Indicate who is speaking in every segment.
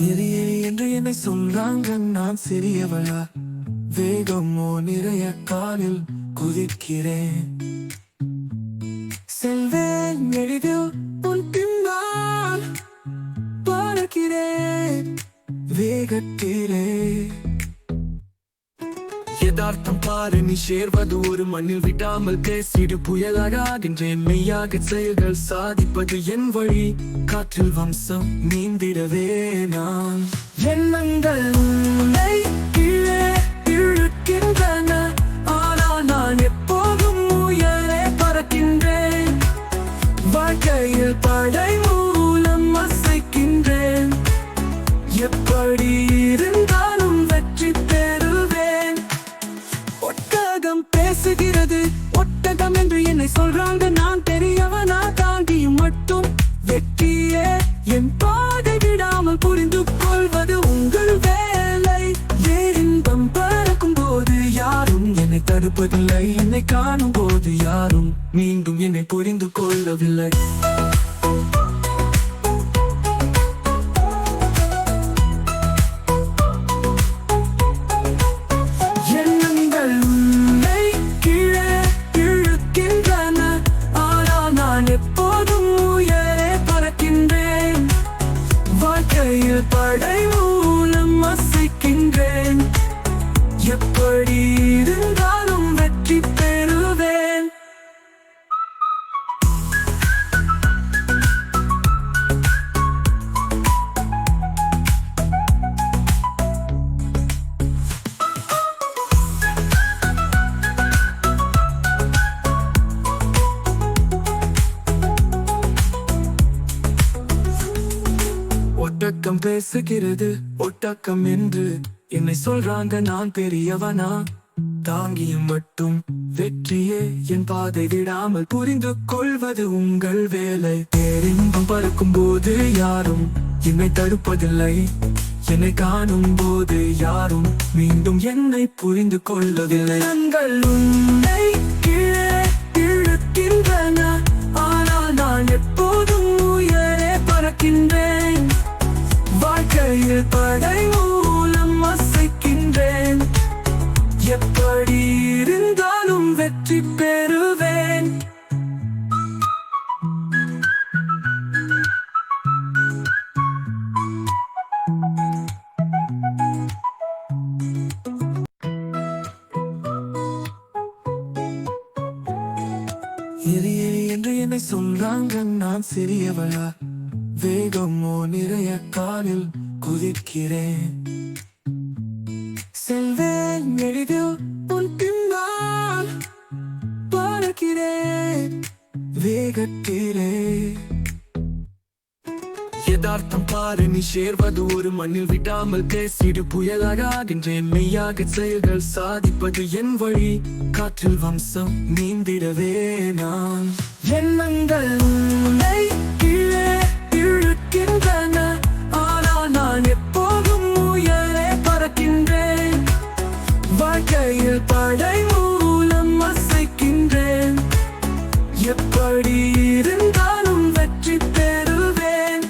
Speaker 1: எரி எரி என்று என்னை சொல்றாங்க, நான் சிறியவளா? வேகமோ நிறைய காலில் குதிக்கிறேன். செல்வேன் எளிதில் உன் பின்னால் பறக்கிறேன் வேகத்திலே. யதார்த்தம் பாரு, நீ சேர்வது ஒரு மண்ணில் விடாமல் பேசிடு. புயலாகின்றேன் மெய்யாக செயல்கள் சாதிப்பது என் வழி. காற்றில் வம்சம் நீந்திடவே நான். எண்ணங்கள் உன்னை கீழே இழுக்கின்றன, ஆனால் நான் எப்போதும் உயரே பறக்கின்றேன். வாழ்க்கையில் படை மூலம் அசைக்கின்றேன். எப்படி இருந்தாலும் வெற்றி பெறுவேன். ஒட்டகம் பேசுகிறது, ஒட்டகம் என்று என்னை சொல்றாங்க, நான் பெரியவனா? தாங்கியும் மட்டும் வெற்றியே என் பாதை விடாமல் புரிந்து கொள்வது உங்கள் வேலை. இன்பம் பறக்கும் போது யாரும் என்னை தடுப்பதில்லை, என்னை காணும் போது யாரும் மீண்டும் என்னை புரிந்து கொள்ளவில்லை. படை மூலம் அசைக்கின்றேன். எப்படி இருந்தாலும் வெற்றி பெறுவேன். ஒட்டகம் பேசுகிறது, ஒட்டகம் என்று என்னை சொல்றாங்க, நான் பெரியவனா? தாங்கியும் மட்டும் வெற்றியே என் பாதை விடாமல் புரிந்து கொள்வது உங்கள் வேலை. பேரின்பம் பறக்கும் போது யாரும் என்னை தடுப்பதில்லை, என்னை காணும் போது யாரும் மீண்டும் என்னை புரிந்து கொள்ளவில்லை. கண்கள் உன்னை கீழே இழுக்கின்றன, ஆனால் நான் எப்போதும் உயரே பறக்கின்றேன். வாழ்க்கையில் படை மூலம் அசைக்கின்றேன். எப்படி இருந்தாலும் வெற்றி பெறுவேன். எரி எரி என்று என்னை சொல்றாங்க, நான் சிறியவளா? வேகமோ நிறைய காலில் குதிக்கிறேன். செல்வேன் எளிதில் உன் பின்னால் பறக்கிறேன் வேகத்திலே. யதார்த்தம் பாரு, நீ சேர்வது ஒரு மண்ணில் விடாமல் பேசிடு. புயலாகின்றேன் மெய்யாக செயல்கள் சாதிப்பது என் வழி. காற்றில் வம்சம் நீந்திடவே நான். எண்ணங்கள் உன்னை கீழே இழுக்கின்றன, ஆனால் நான் எப்போதும் உயரே பறக்கின்றேன். வாழ்க்கையில் படை மூலம் அசைக்கின்றேன். எப்படி இருந்தாலும் வெற்றி பெறுவேன்.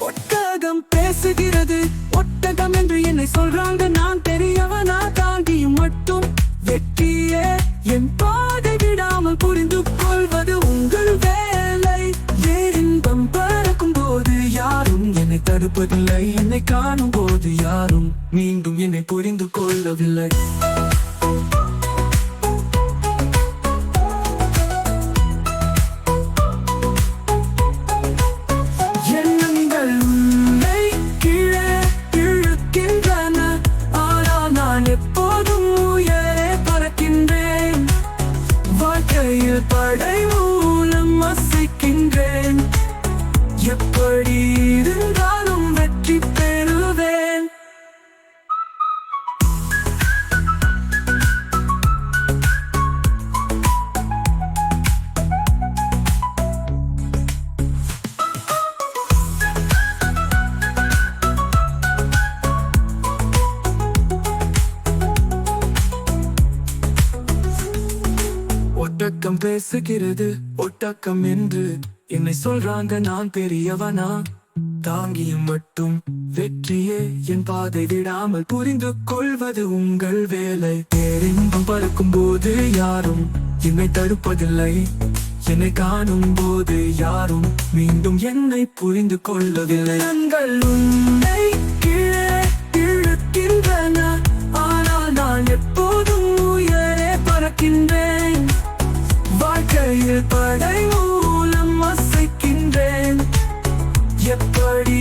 Speaker 1: ஒட்டகம் பேசுகிறது, ஒட்டகம் என்று என்னை சொல்றாங்க, நான் பெரியவனா? தாங்கியும் மட்டும் வெற்றியே என் பாதை விடாமல் புரிந்து கொள்வது உங்கள் வேலை. இன்பம் பறக்கும் போது யாரும் என்னை தடுப்பதில்லை, என்னை காணும் போது யாரும் மீண்டும் என்னை புரிந்து கொள்ளவில்லை. எண்ணங்கள் உன்னை கீழே இழுக்கின்றன, ஆனால் நான் எப்போதும் உயரே பறக்கின்றேன். வாழ்க்கையில் படை மூலம் அசைக்கின்றேன். எப்படி இருந்தாலும் வெற்றி பெறுவேன். ஒட்டகம் பேசுகிறது, ஒட்டகம் என்று என்னை சொல்றாங்க, நான் பெரியவனா? தாங்கியும் மட்டும் வெற்றியே என் பாதை விடாமல் புரிந்து கொள்வது உங்கள் வேலை. பேரின்பம் பறக்கும் போது யாரும் என்னை தடுப்பதில்லை. என்னை காணும் போது யாரும் மீண்டும் என்னை புரிந்து கொள்ளவில்லை. கண்கள் உன்னை கீழே இழுக்கின்றன, ஆனால் நான் எப்போதும் உயரே பறக்கின்றேன். வாழ்க்கையில் படை மூலம் அசைக்கின்றேன். எப்படி